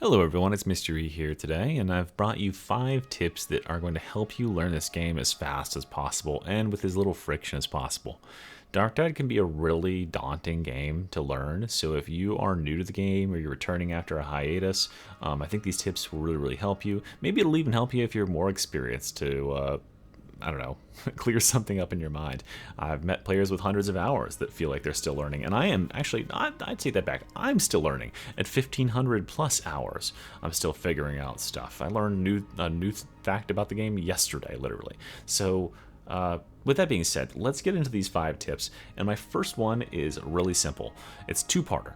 Hello everyone, it's Mystery here today, and I've brought you 5 tips that are going to help you learn this game as fast as possible and with as little friction as possible. Darktide can be a really daunting game to learn, so if you are new to the game or you're returning after a hiatus, I think these tips will really help you. Maybe it'll even help you if you're more experienced to I don't know, clear something up in your mind. I've met players with hundreds of hours that feel like they're still learning, and I am actually, I'd take that back. I'm still learning at 1,500 plus hours. I'm still figuring out stuff. I learned a new fact about the game yesterday, literally. So, with that being said, let's get into these 5 tips. And my first one is really simple. It's two-parter.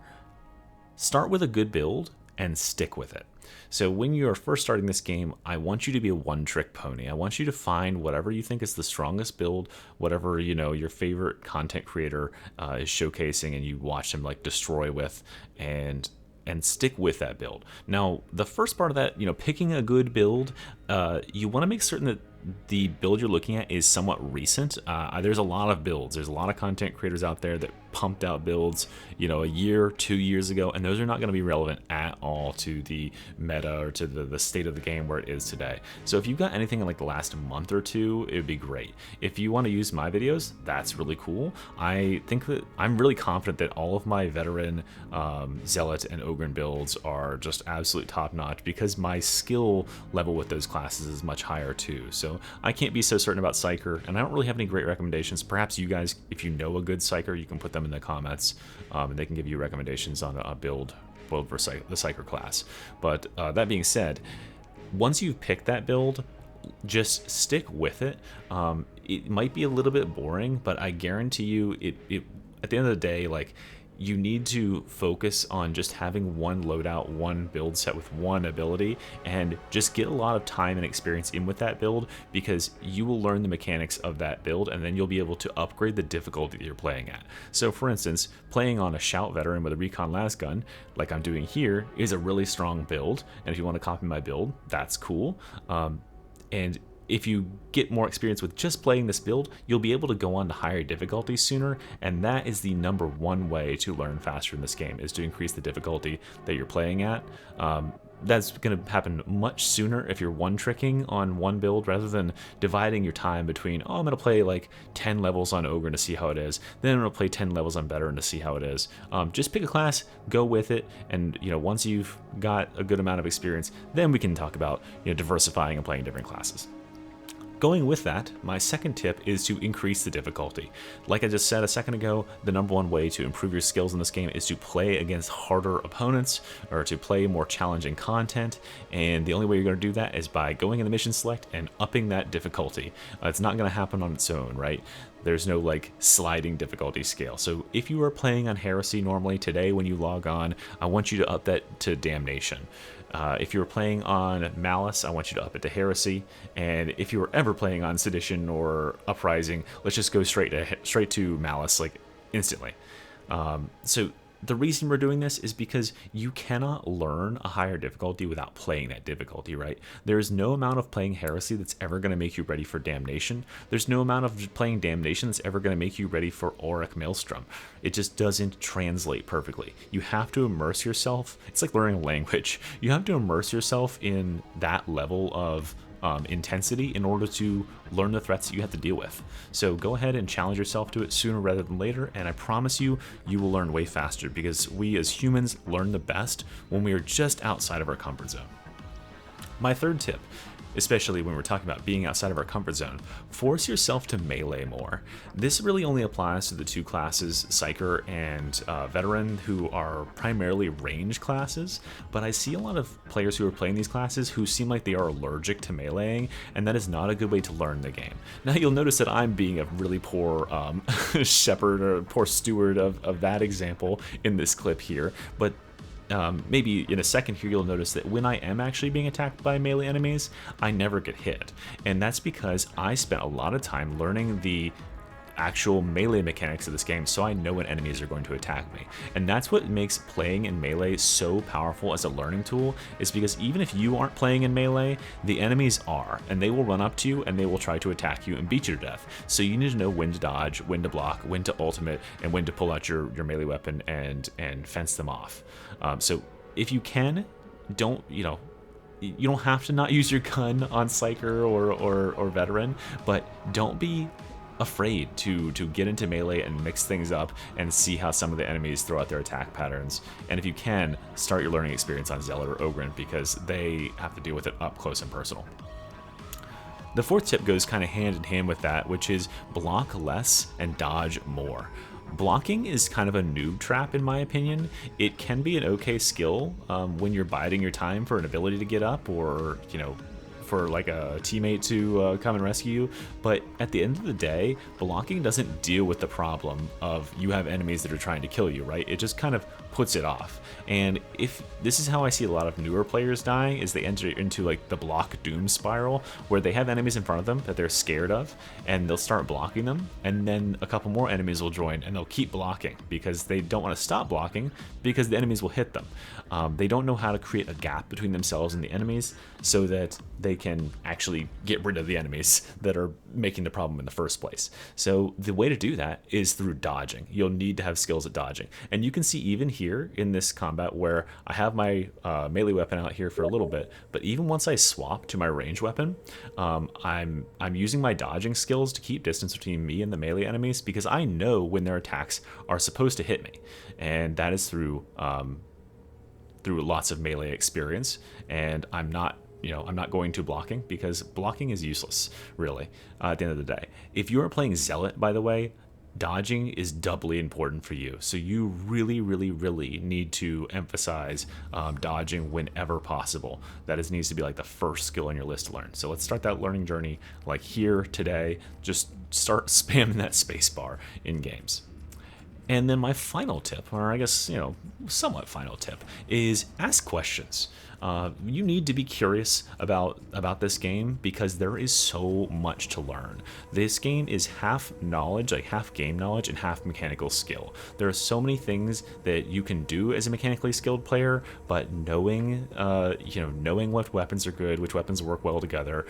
Start with a good build and stick with it. So when you are first starting this game, I want you to be a one-trick pony. I want you to find whatever you think is the strongest build, whatever your favorite content creator is showcasing, and you watch them like destroy with, and stick with that build. Now, the first part of that, picking a good build, you want to make certain that the build you're looking at is somewhat recent. There's a lot of builds. There's a lot of content creators out there that pumped out builds, a year, 2 years ago, and those are not going to be relevant at all to the meta or to the state of the game where it is today. So if you've got anything in like the last month or two, it would be great. If you want to use my videos, that's really cool. I think that I'm really confident that all of my veteran, zealot, and ogre builds are just absolute top notch because my skill level with those classes is much higher too. So I can't be so certain about Psyker, and I don't really have any great recommendations. Perhaps you guys, if you know a good Psyker, you can put them in the comments, and they can give you recommendations on a build for the Psyker class. But that being said, once you've picked that build, just stick with it. It might be a little bit boring, but I guarantee you, it at the end of the day, like, you need to focus on just having one loadout, one build set with one ability, and just get a lot of time and experience in with that build, because you will learn the mechanics of that build, and then you'll be able to upgrade the difficulty that you're playing at. So for instance, playing on a Shout Veteran with a Recon Lasgun, like I'm doing here, is a really strong build, and if you want to copy my build, that's cool. And if you get more experience with just playing this build, you'll be able to go on to higher difficulties sooner, and that is the #1 way to learn faster in this game, is to increase the difficulty that you're playing at. That's going to happen much sooner if you're one-tricking on one build rather than dividing your time between, I'm going to play like 10 levels on Ogre to see how it is, then I'm going to play 10 levels on Veteran to see how it is. Just pick a class, go with it, and once you've got a good amount of experience, then we can talk about diversifying and playing different classes. Going with that, my second tip is to increase the difficulty. Like I just said a second ago, the #1 way to improve your skills in this game is to play against harder opponents, or to play more challenging content, and the only way you're going to do that is by going in the mission select and upping that difficulty. It's not going to happen on its own, right? There's no like sliding difficulty scale. So if you are playing on Heresy normally, today when you log on, I want you to up that to Damnation. If you were playing on Malice, I want you to up it to Heresy. And if you were ever playing on Sedition or Uprising, let's just go straight to Malice, like instantly. So the reason we're doing this is because you cannot learn a higher difficulty without playing that difficulty, right? There is no amount of playing Heresy that's ever going to make you ready for Damnation. There's no amount of playing Damnation that's ever going to make you ready for Auric Maelstrom. It just doesn't translate perfectly. You have to immerse yourself. It's like learning a language. You have to immerse yourself in that level of intensity in order to learn the threats that you have to deal with. So go ahead and challenge yourself to it sooner rather than later, and I promise you, you will learn way faster, because we as humans learn the best when we are just outside of our comfort zone. My third tip, especially when we're talking about being outside of our comfort zone, force yourself to melee more. This really only applies to the two classes, Psyker and Veteran, who are primarily range classes, but I see a lot of players who are playing these classes who seem like they are allergic to meleeing, and that is not a good way to learn the game. Now you'll notice that I'm being a really poor shepherd, or poor steward of that example in this clip here, but maybe in a second here you'll notice that when I am actually being attacked by melee enemies, I never get hit. And that's because I spent a lot of time learning the actual melee mechanics of this game, so I know when enemies are going to attack me. And that's what makes playing in melee so powerful as a learning tool, is because even if you aren't playing in melee, the enemies are, and they will run up to you and they will try to attack you and beat you to death. So you need to know when to dodge, when to block, when to ultimate, and when to pull out your melee weapon and fence them off. So if you can, don't, you don't have to not use your gun on Psyker or Veteran, but don't be afraid to get into melee and mix things up and see how some of the enemies throw out their attack patterns. And if you can, start your learning experience on Zealot or Ogryn, because they have to deal with it up close and personal. The fourth tip goes kind of hand in hand with that, which is block less and dodge more. Blocking is kind of a noob trap in my opinion. It can be an okay skill when you're biding your time for an ability to get up, or, for like a teammate to come and rescue you, but at the end of the day, blocking doesn't deal with the problem of you have enemies that are trying to kill you, right? It just kind of puts it off. And if this is how I see a lot of newer players dying, is they enter into like the block doom spiral, where they have enemies in front of them that they're scared of, and they'll start blocking them, and then a couple more enemies will join and they'll keep blocking because they don't want to stop blocking, because the enemies will hit them. They don't know how to create a gap between themselves and the enemies so that they can actually get rid of the enemies that are making the problem in the first place. So the way to do that is through dodging. You'll need to have skills at dodging. And you can see even here in this combat where I have my melee weapon out here for a little bit, but even once I swap to my range weapon, I'm using my dodging skills to keep distance between me and the melee enemies, because I know when their attacks are supposed to hit me. And that is through lots of melee experience, and I'm not going to blocking, because blocking is useless, really, at the end of the day. If you are playing Zealot, by the way, dodging is doubly important for you. So you really, really, really need to emphasize dodging whenever possible. That needs to be like the first skill on your list to learn. So let's start that learning journey like here today. Just start spamming that space bar in games. And then my final tip, or I guess, somewhat final tip, is ask questions. You need to be curious about this game, because there is so much to learn. This game is half knowledge, like half game knowledge, and half mechanical skill. There are so many things that you can do as a mechanically skilled player, but knowing what weapons are good, which weapons work well together,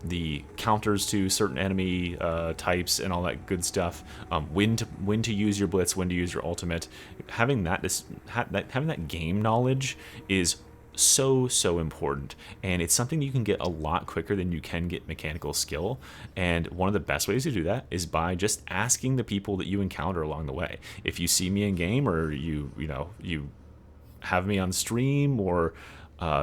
the counters to certain enemy types and all that good stuff, when to use your blitz, when to use your ultimate, having that game knowledge is so important, and it's something you can get a lot quicker than you can get mechanical skill. And one of the best ways to do that is by just asking the people that you encounter along the way. If you see me in game, or you have me on stream, or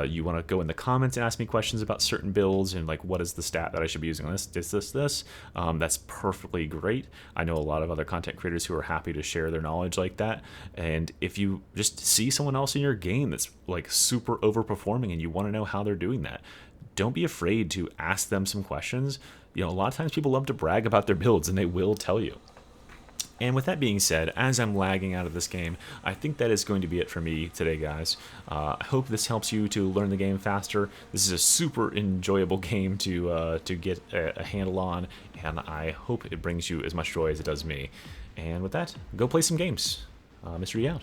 you want to go in the comments and ask me questions about certain builds and like what is the stat that I should be using on this, that's perfectly great. I know a lot of other content creators who are happy to share their knowledge like that. And if you just see someone else in your game that's like super overperforming and you want to know how they're doing that, don't be afraid to ask them some questions. A lot of times people love to brag about their builds, and they will tell you. And with that being said, as I'm lagging out of this game, I think that is going to be it for me today, guys. I hope this helps you to learn the game faster. This is a super enjoyable game to get a handle on, and I hope it brings you as much joy as it does me. And with that, go play some games. Mr. E out.